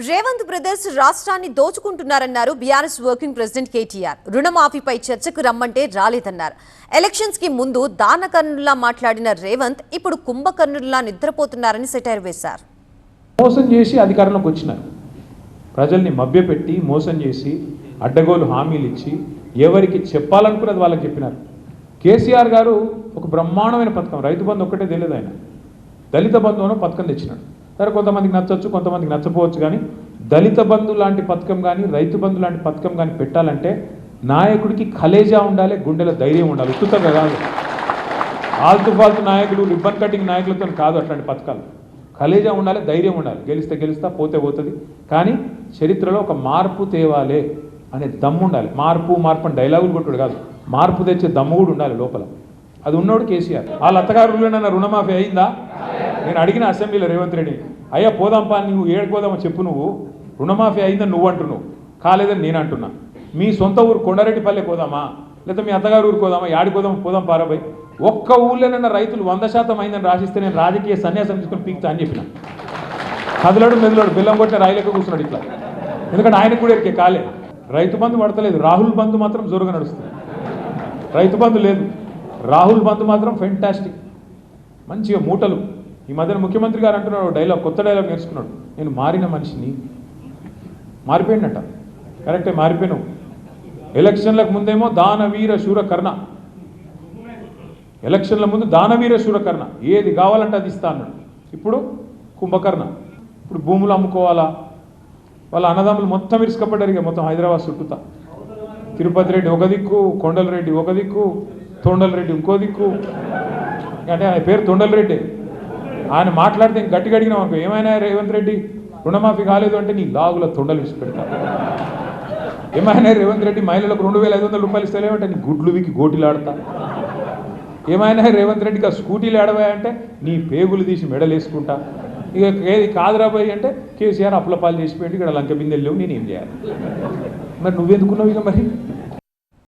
Revanth brothers రాష్ట్రాన్ని దోచుకుంటున్నారన్నారు BRS working president KTR. రుణమాఫీపై చర్చకు రమ్మంటే రాలేదన్నారు. ఎలక్షన్స్ కి ముందు దానకర్ణుల్లా మాట్లాడిన రేవంత్ ఇప్పుడు కుంభకర్ణుల్లా నిద్రపోతున్నారని సెటైర్ వేశారు. మోసం చేసి అధికారంలోకి వచ్చినారు. ప్రజల్ని మభ్యపెట్టి మోసం చేసి అడ్డగోలు హామీలు ఇచ్చి ఎవరికి చెప్పాలనుకున్నది వాళ్ళకి చెప్పినారు. కేసీఆర్ గారు ఒక బ్రహ్మాండమైన పథకం రైతు బంధు ఒక్కటే తెలియదు, ఆయన దళిత బంధువును పథకం తెచ్చినాడు. సరే, కొంతమందికి నచ్చవచ్చు, కొంతమందికి నచ్చపోవచ్చు, కానీ దళిత బంధు లాంటి పథకం కానీ రైతు బంధు లాంటి పథకం కానీ పెట్టాలంటే నాయకుడికి కలేజా ఉండాలి, గుండెల ధైర్యం ఉండాలి. ఉత్తుతంగా కాదు, ఆల్తు ఫాల్తు నాయకులు రిబ్బన్ కటింగ్ నాయకులతో కాదు అట్లాంటి పథకాలు. కలేజా ఉండాలి, ధైర్యం ఉండాలి. గెలిస్తే గెలుస్తా, పోతే పోతుంది, కానీ చరిత్రలో ఒక మార్పు తేవాలే అనే దమ్ము ఉండాలి. మార్పు మార్పు అని డైలాగులు కొట్టుడు కాదు, మార్పు తెచ్చే దమ్ము కూడా ఉండాలి లోపల. అది ఉన్నోడు కేసీఆర్. వాళ్ళ అత్తగారులోనన్న రుణమాఫీ అయిందా? నేను అడిగిన అసెంబ్లీలో రేవంత్ రెడ్డి, అయ్యా పోదాంపా, నువ్వు ఏడుకోదామో చెప్పు, నువ్వు రుణమాఫీ అయిందని నువ్వు అంటున్నావు, కాలేదని నేను అంటున్నా. మీ సొంత ఊరు కొండారెడ్డిపల్లె పోదామా, లేదా మీ అత్తగారు ఊరు పోదామా, యాడిపోదామా, పోదాం పారాబాయ్. ఒక్క ఊళ్ళోనన్న రైతులు 100% అయిందని రాసిస్తే నేను రాజకీయ సన్యాసం తీసుకొని పీక్తా అని చెప్పిన. కదలడు మెదలడు, బెల్లం కొట్టిన రాయిలెక్క కూర్చున్నాడు ఇట్లా. ఎందుకంటే ఆయనకు కూడా ఎరికే కాలే. రైతు బంధు పడతలేదు, రాహుల్ బంధు మాత్రం జోరుగా నడుస్తుంది. రైతు బంధు లేదు, రాహుల్ బంధు మాత్రం ఫెంటాస్టిక్, మంచిగా మూటలు. ఈ మధ్యన ముఖ్యమంత్రి గారు అంటున్నాడు డైలాగ్, కొత్త డైలాగ్ నేర్చుకున్నాడు, నేను మారిన మనిషిని. మారిపోయిందట, కరెక్టే, మారిపోయినావు. ఎలక్షన్లకు ముందేమో దానవీర శూరకర్ణ, ఎలక్షన్ల ముందు దానవీర శూరకర్ణ, ఏది కావాలంటే అది ఇస్తా అన్నాడు. ఇప్పుడు కుంభకర్ణ. ఇప్పుడు భూములు అమ్ముకోవాలా, వాళ్ళ అన్నదమ్ములు మొత్తం ఇరుసుకపడ్డారు. ఇక మొత్తం హైదరాబాద్ చుట్టూతా తిరుపతి రెడ్డి ఒక దిక్కు, కొండల రెడ్డి ఒక దిక్కు, తొండల రెడ్డి ఇంకో దిక్కు. అంటే ఆయన పేరు తొండల రెడ్డి. ఆయన మాట్లాడితే ఇంక గట్టిగా అడిగినాం అనుకో, ఏమైనా రేవంత్ రెడ్డి రుణమాఫీ కాలేదు అంటే నీ లాగుల తొండలు విసి పెడతారు. ఏమైనా రేవంత్ రెడ్డి మహిళలకు 2500 రూపాయలు ఇస్తలేమంటే నీ గుడ్లు వికి గోటిలాడతా. ఏమైనా రేవంత్ రెడ్డికి ఆ స్కూటీలు ఆడవాయంటే నీ పేగులు తీసి మెడలు వేసుకుంటా. ఇక ఏది కాదురాబాయి అంటే కేసీఆర్ అప్పులపాలు చేసిపోయింది, ఇక్కడ లంక బిందెలు లేవు, నేనేం చేయాలి? మరి నువ్వెందుకున్నావు ఇక? మరి